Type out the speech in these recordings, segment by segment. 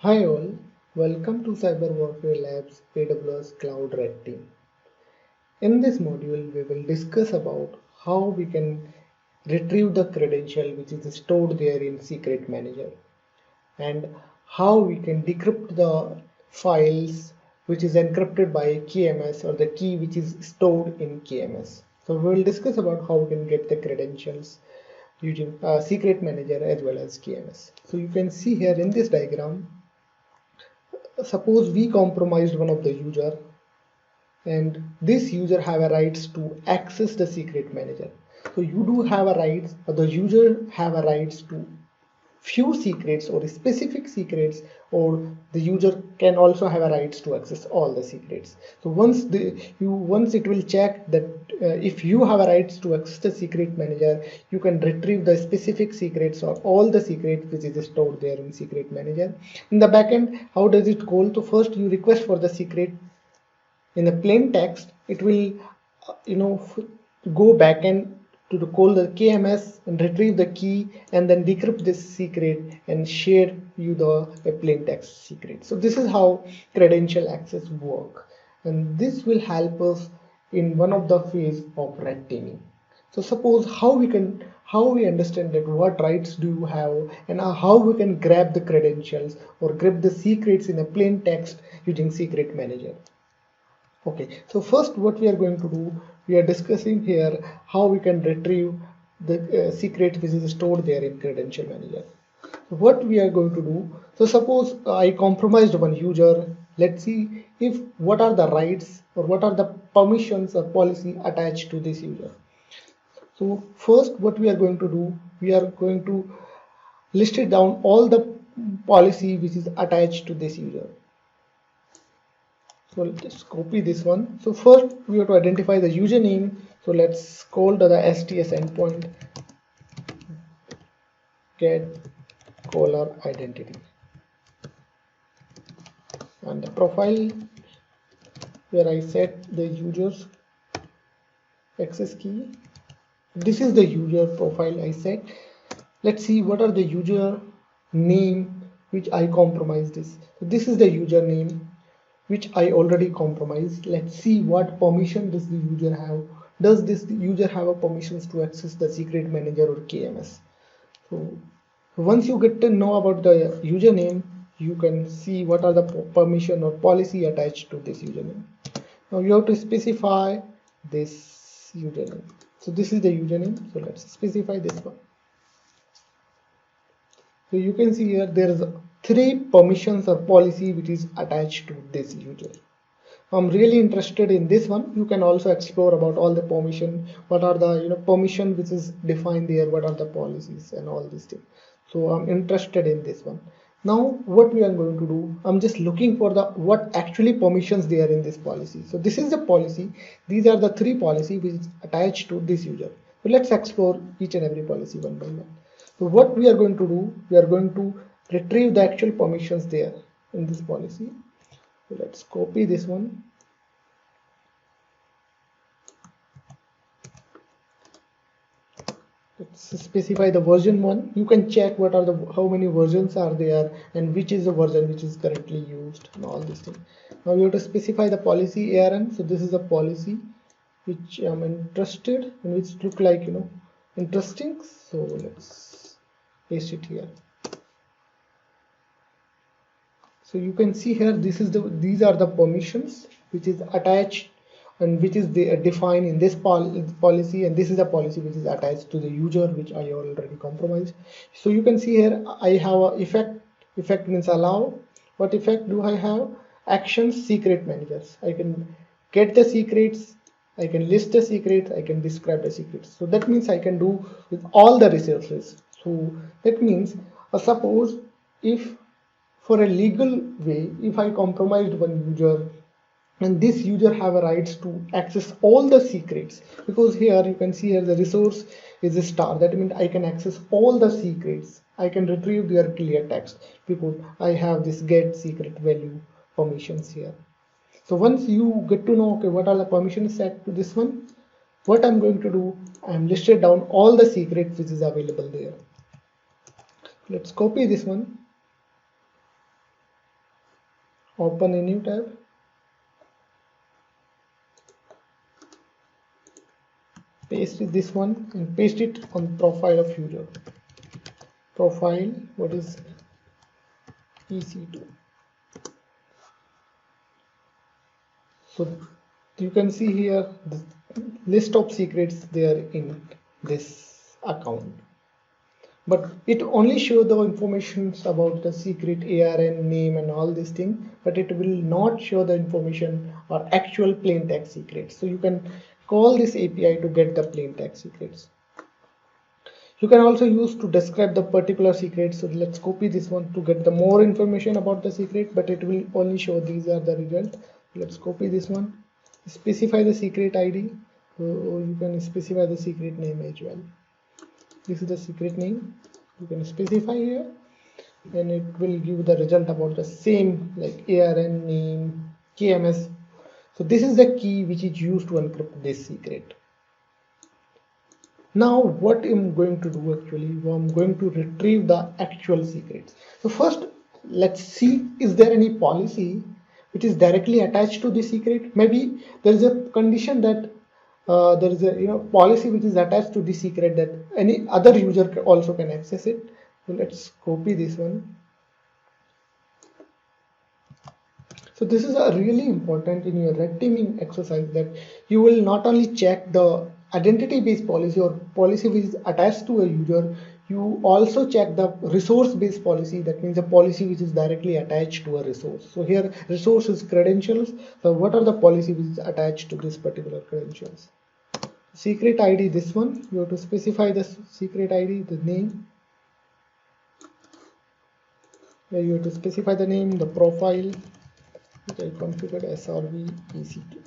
Hi all, welcome to Cyber Warfare Labs AWS Cloud Red Team. In this module, we will discuss about how we can retrieve the credential which is stored there in Secret Manager and how we can decrypt the files which is encrypted by KMS or the key which is stored in KMS. So we will discuss about how we can get the credentials using Secret Manager as well as KMS. So you can see here in this diagram, suppose we compromised one of the user and this user have a rights to access the secret manager. So you do have a rights, or the user have a rights to few secrets or specific secrets, or the user can also have a rights to access all the secrets. So once it will check that if you have a rights to access the secret manager, you can retrieve the specific secrets or all the secrets which is stored there in secret manager. In the backend, how does it call? So first you request for the secret in the plain text. It will go back and to call the KMS and retrieve the key and then decrypt this secret and share you the plain text secret. So this is how credential access work, and this will help us in one of the phase of red teaming. So suppose how we understand that what rights do you have and how we can grab the credentials or grab the secrets in a plain text using secret manager. Okay, so first what we are going to do, we are discussing here how we can retrieve the secret which is stored there in Credential Manager. So what we are going to do, so suppose I compromised one user. Let's see if what are the rights or what are the permissions or policy attached to this user. So first what we are going to do, we are going to list it down all the policy which is attached to this user. So let's copy this one. So first we have to identify the username. So let's call to the STS endpoint get caller identity, and the profile where I set the user's access key. This is the user profile I set. Let's see what are the user name which I compromised this. So this is the username which I already compromised. Let's see what permission does the user have. Does this user have a permissions to access the secret manager or KMS? So once you get to know about the username, you can see what are the permission or policy attached to this username. Now you have to specify this username. So this is the username. So let's specify this one. So you can see here there is 3 permissions or policy which is attached to this user. I'm really interested in this one. You can also explore about all the permission, what are the permission which is defined there, what are the policies and all these things. So I'm interested in this one. Now what we are going to do, I'm just looking for the what actually permissions there in this policy. So this is the policy. These are the 3 policy which is attached to this user. So let's explore each and every policy one by one. So what we are going to do, we are going to retrieve the actual permissions there in this policy. So let's copy this one. Let's specify the version 1. You can check what are the how many versions are there and which is the version which is currently used and all these things. Now you have to specify the policy ARN. So this is a policy which I'm interested in, which look like interesting. So let's paste it here. So you can see here these are the permissions which is attached and which is defined in this policy, and this is a policy which is attached to the user which I already compromised. So you can see here I have a effect means allow. What effect do I have? Actions secret managers. I can get the secrets, I can list the secrets, I can describe the secrets. So that means I can do with all the resources. So that means suppose if for a legal way, if I compromised one user and this user have a rights to access all the secrets, because here you can see here the resource is a star, that means I can access all the secrets. I can retrieve their clear text because I have this get secret value permissions here. So once you get to know okay what are the permissions set to this one, what I'm going to do, I'm listed down all the secrets which is available there. Let's copy this one. Open a new tab. Paste this one and paste it on profile of user. Profile, what is EC2. So you can see here the list of secrets there in this account. But it only shows the information about the secret ARN name and all these things, but it will not show the information or actual plain text secrets. So you can call this API to get the plain text secrets. You can also use to describe the particular secret. So let's copy this one to get the more information about the secret, but it will only show these are the results. Let's copy this one. Specify the secret ID. Or you can specify the secret name as well. This is the secret name. You can specify here, and it will give the result about the same like ARN name, KMS. So this is the key which is used to encrypt this secret. Now what I'm going to do actually, I'm going to retrieve the actual secrets. So first let's see, is there any policy which is directly attached to the secret? Maybe there is a condition that there is a policy which is attached to the secret that any other user also can access it. So let's copy this one. So this is a really important in your red teaming exercise, that you will not only check the identity based policy or policy which is attached to a user, you also check the resource based policy. That means a policy which is directly attached to a resource. So here resource is credentials. So what are the policy which is attached to this particular credentials? Secret ID, this one, you have to specify the secret ID, the name. You have to specify the name, the profile, which I configured SRV EC2.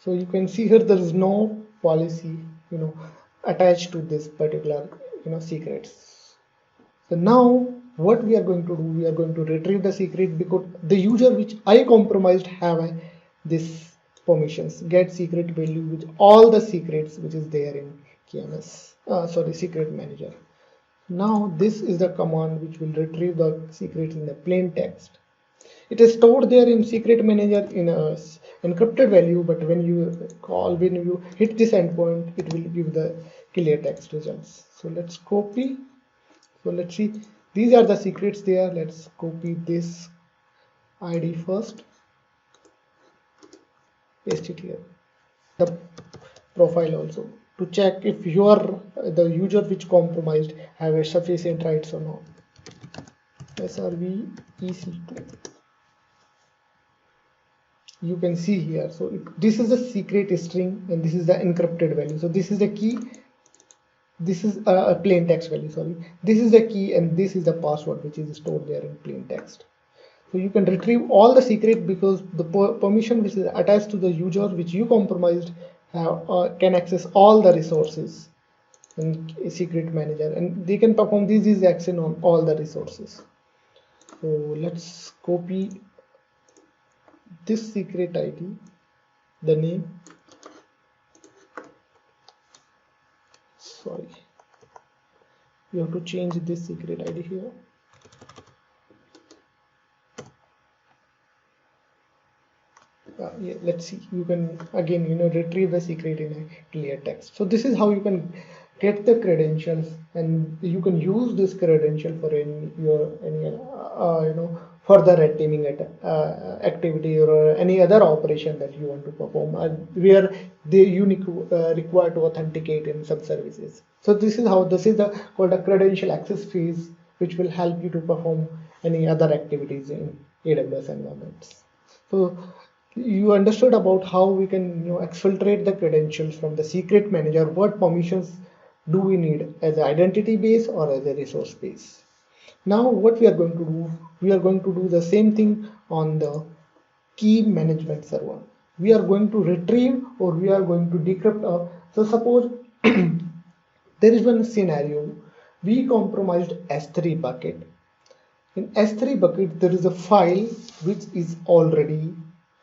So you can see here there is no policy attached to this particular secrets. So now what we are going to do, we are going to retrieve the secret, because the user which I compromised have this permissions, get secret value with all the secrets which is there in KMS, secret manager. Now this is the command which will retrieve the secrets in the plain text. It is stored there in secret manager in a encrypted value, but when you hit this endpoint, it will give the clear text results. So let's copy. So let's see, these are the secrets there. Let's copy this ID first, paste it here, the profile also, to check if the user which compromised have a sufficient rights or not. SRV EC2. You can see here, so this is the secret string and this is the encrypted value. So this is the key, this is a plain text value, sorry, this is the key, and this is the password which is stored there in plain text. So you can retrieve all the secret because the permission which is attached to the user which you compromised can access all the resources in a secret manager, and they can perform these action on all the resources. So let's copy this secret ID, the name, sorry, you have to change this secret ID here. Yeah, let's see, you can again retrieve the secret in a clear text. So this is how you can get the credentials, and you can use this credential for any further red teaming activity or any other operation that you want to perform, where you require to authenticate in some services. So this is called a credential access fees, which will help you to perform any other activities in AWS environments. So you understood about how we can exfiltrate the credentials from the secret manager. What permissions do we need as an identity base or as a resource base? Now what we are going to do, we are going to do the same thing on the key management server. We are going to retrieve or we are going to decrypt. So suppose there is one scenario, we compromised S3 bucket. In S3 bucket there is a file which is already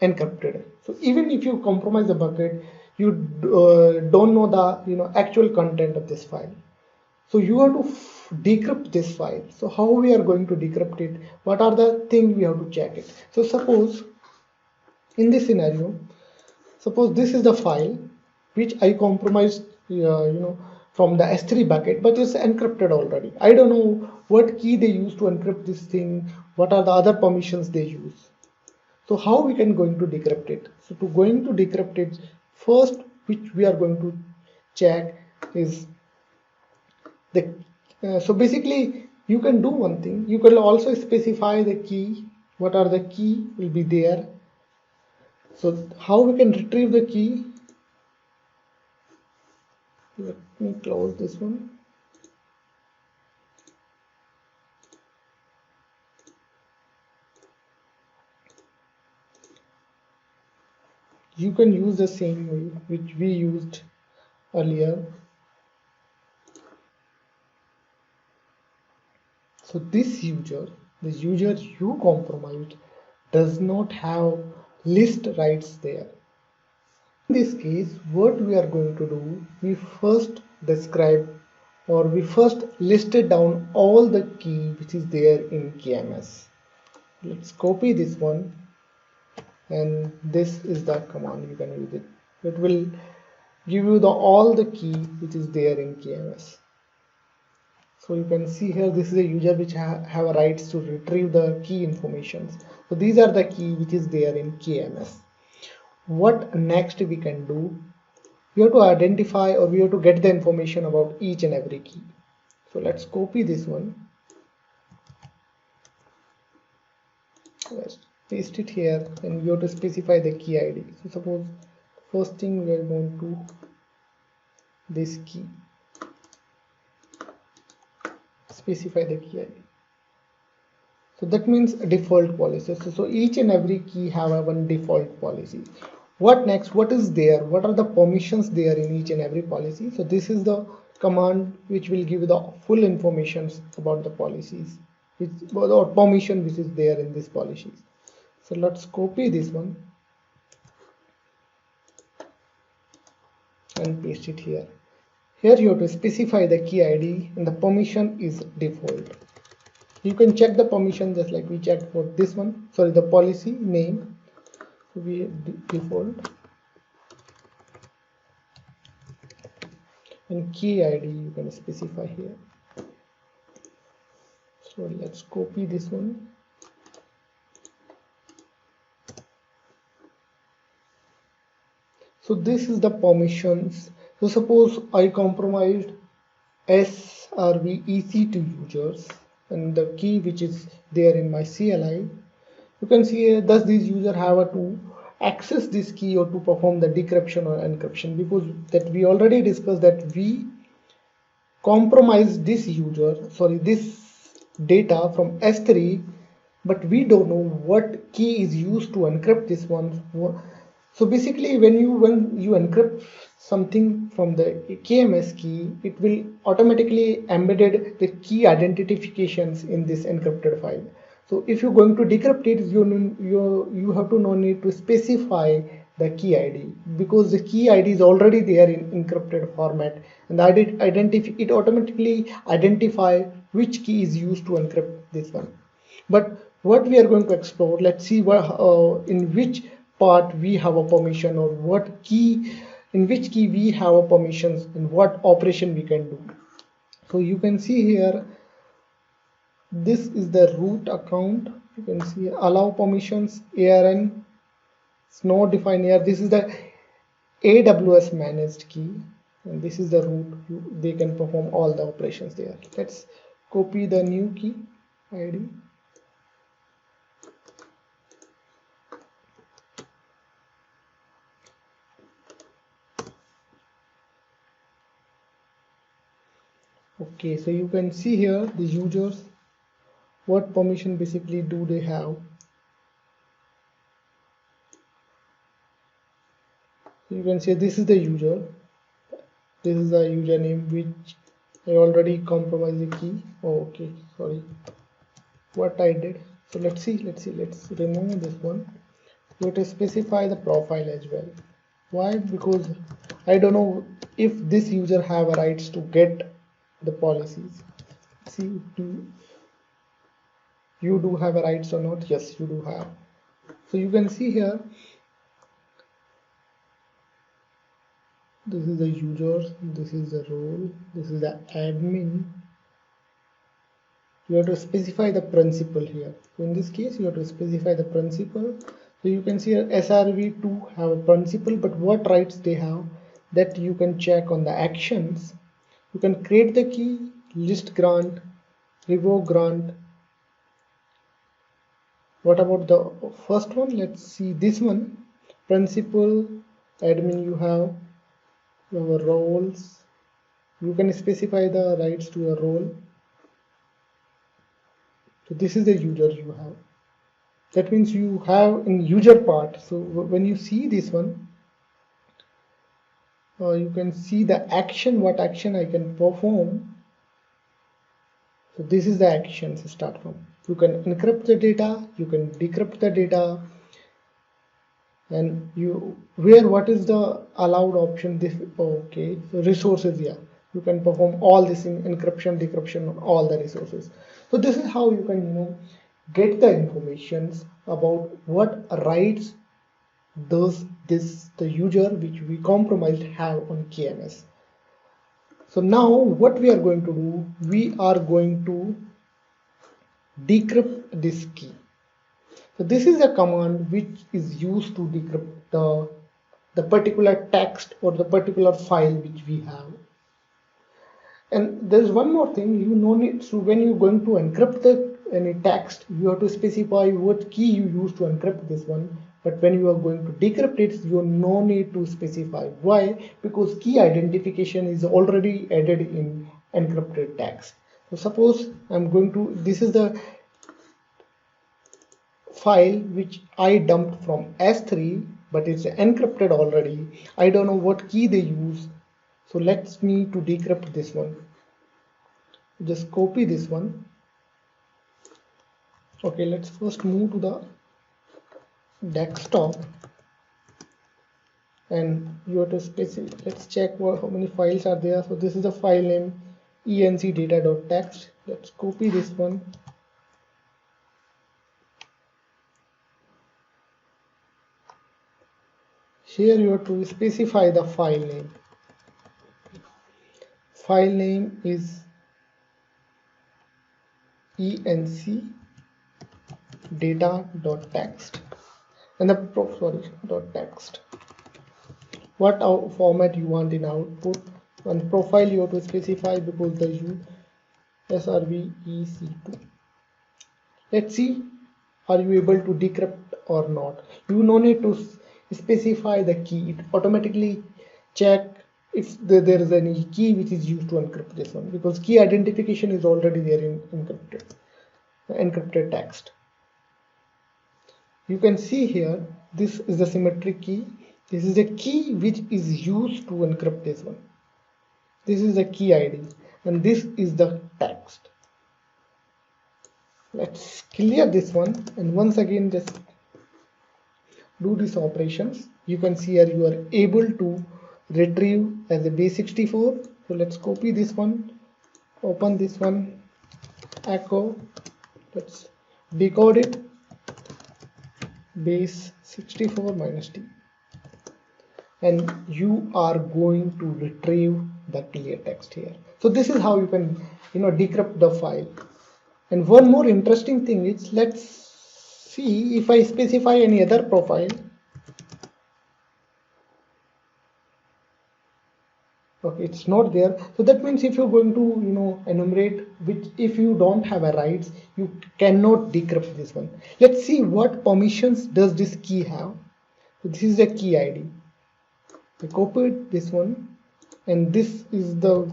encrypted. So even if you compromise the bucket, you don't know the actual content of this file. So you have to decrypt this file. So how we are going to decrypt it? What are the things we have to check it? So suppose in this scenario, suppose this is the file which I compromised, from the S3 bucket, but it's encrypted already. I don't know what key they use to encrypt this thing. What are the other permissions they use? So how we can going to decrypt it? So to going to decrypt it, first which we are going to check is the so basically you can do one thing. You can also specify the key. What are the key will be there. So how we can retrieve the key? Let me close this one. You can use the same way which we used earlier. So this user, the user you compromised, does not have list rights there. In this case, what we are going to do, we first describe or we first listed down all the key which is there in KMS. Let's copy this one, and this is the command you can use it. It will give you the all the key which is there in KMS. So you can see here, this is a user which have rights to retrieve the key informations. So these are the key which is there in KMS. What next we can do? We have to identify, or we have to get the information about each and every key. So let's copy this one. Let's paste it here, and we have to specify the key ID. So suppose first thing we are going to this key. Specify the key ID. So that means default policy. So each and every key have a one default policy. What next? What is there? What are the permissions there in each and every policy? So this is the command which will give you the full information about the policies, or permission which is there in these policies. So let's copy this one and paste it here. Here you have to specify the key ID, and the permission is default. You can check the permission just like we checked for this one. Sorry, the policy name. So we default, and key ID you can specify here. So let's copy this one. So this is the permissions. So suppose I compromised SRV EC2 users, and the key which is there in my CLI. You can see here, does this user have to access this key or to perform the decryption or encryption? Because that we already discussed that we compromise this this data from S3, but we don't know what key is used to encrypt this one. So basically, when you encrypt something from the KMS key, it will automatically embedded the key identifications in this encrypted file. So if you're going to decrypt it, you have to no need to specify the key ID, because the key ID is already there in encrypted format, and it automatically identify which key is used to encrypt this one. But what we are going to explore, let's see in which part we have a permission, or what key, in which key we have a permissions, and what operation we can do. So you can see here, this is the root account. You can see allow permissions, ARN, no define here. This is the AWS managed key, and this is the root. They can perform all the operations there. Let's copy the new key ID. Okay, so you can see here the users, what permission basically do they have. So you can see this is the user, this is the username which I already compromised the key. Oh, okay, sorry, what I did. So let's remove this one. You have to specify the profile as well. Why? Because I don't know if this user have a rights to get the policies. See, you do have a rights or not? Yes, you do have. So you can see here, this is the user, this is the role, this is the admin. You have to specify the principal here. So in this case, you have to specify the principal. So you can see here SRV2 have a principal, but what rights they have, that you can check on the actions. You can create the key, list grant, revoke grant. What about the first one? Let's see this one. Principal, admin, you have your roles. You can specify the rights to a role. So this is the user you have. That means you have in user part. So when you see this one, you can see the action, what action I can perform. So this is the actions start from. You can encrypt the data, you can decrypt the data, and what is the allowed option. This okay, so resources, yeah, you can perform all this in encryption, decryption on all the resources. So this is how you can get the informations about what rights does the user which we compromised have on KMS. So now what we are going to do, we are going to decrypt this key. So this is a command which is used to decrypt the particular text or the particular file which we have. And there's one more thing, you no need to, when you're going to encrypt any text, you have to specify what key you use to encrypt this one. But when you are going to decrypt it, you no need to specify. Why? Because key identification is already added in encrypted text. So suppose I'm going to, this is the file which I dumped from S3, but it's encrypted already. I don't know what key they use. So let's me to decrypt this one. Just copy this one. Okay, let's first move to the desktop, and you have to specify. Let's check how many files are there. So this is the file name encdata.txt. Let's copy this one. Here you have to specify the file name. File name is encdata.txt and the .txt. What format you want in output, and profile you have to specify because the SRVEC2. Let's see, are you able to decrypt or not? You no need to specify the key. It automatically check if there is any key which is used to encrypt this one, because key identification is already there in encrypted text. You can see here, this is the symmetric key. This is the key which is used to encrypt this one. This is the key ID, and this is the text. Let's clear this one, and once again just do these operations. You can see here you are able to retrieve as a base64. So let's copy this one, open this one, echo, let's decode it, base64 minus t, and you are going to retrieve the clear text here. So this is how you can decrypt the file. And one more interesting thing is, let's see if I specify any other profile. Okay, it's not there. So that means if you're going to enumerate, which if you don't have a rights, you cannot decrypt this one. Let's see what permissions does this key have. So this is the key ID. I copied this one, and this is the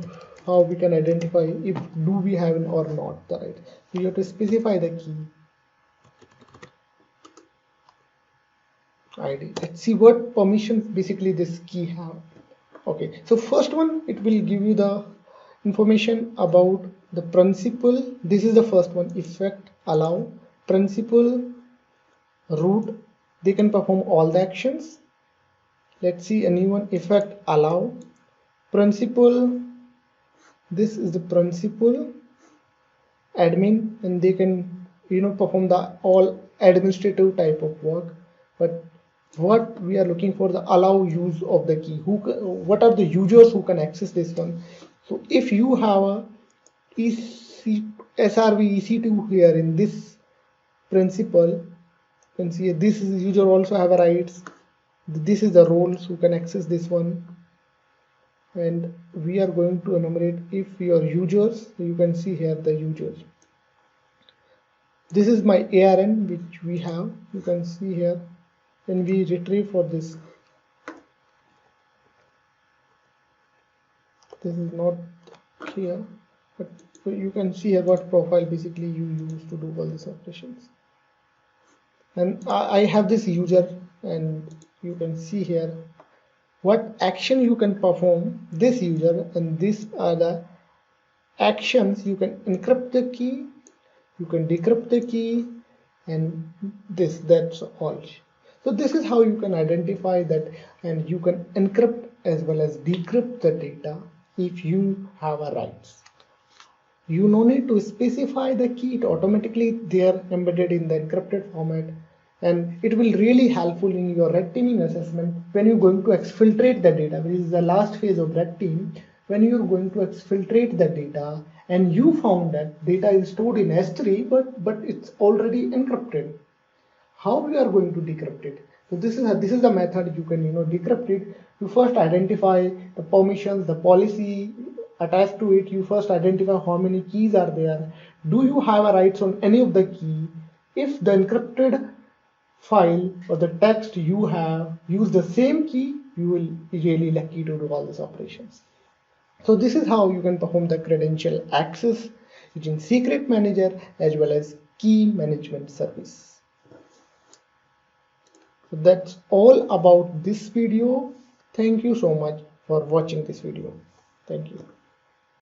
how we can identify if do we have or not the right. So you have to specify the key ID. Let's see what permissions basically this key have. Okay, so first one, it will give you the information about the principal. This is the first one, effect, allow, principal, root. They can perform all the actions. Let's see a new one, effect, allow, principal, this is the principal admin, and they can perform the all administrative type of work. But what we are looking for, the allow use of the key, what are the users who can access this one. So if you have a SRV EC2 here in this principle, you can see this is user also have a rights. This is the roles who can access this one, and we are going to enumerate if your users. You can see here the users. This is my ARN which we have. You can see here when we retrieve for this. This is not here, but you can see here what profile basically you use to do all these operations. And I have this user, and you can see here what action you can perform this user, and these are the actions. You can encrypt the key, you can decrypt the key, and that's all. So this is how you can identify that, and you can encrypt as well as decrypt the data if you have a rights. You no need to specify the key, it automatically they are embedded in the encrypted format, and it will really helpful in your red teaming assessment when you're going to exfiltrate the data, which is the last phase of red team. When you're going to exfiltrate the data and you found that data is stored in S3 but it's already encrypted, how we are going to decrypt it? So this is the method you can decrypt it. You first identify the permissions, the policy attached to it. You first identify how many keys are there. Do you have a rights on any of the key? If the encrypted file or the text you have use the same key, you will be really lucky to do all these operations. So this is how you can perform the credential access using secret manager as well as key management service. So that's all about this video. Thank you so much for watching this video. Thank you.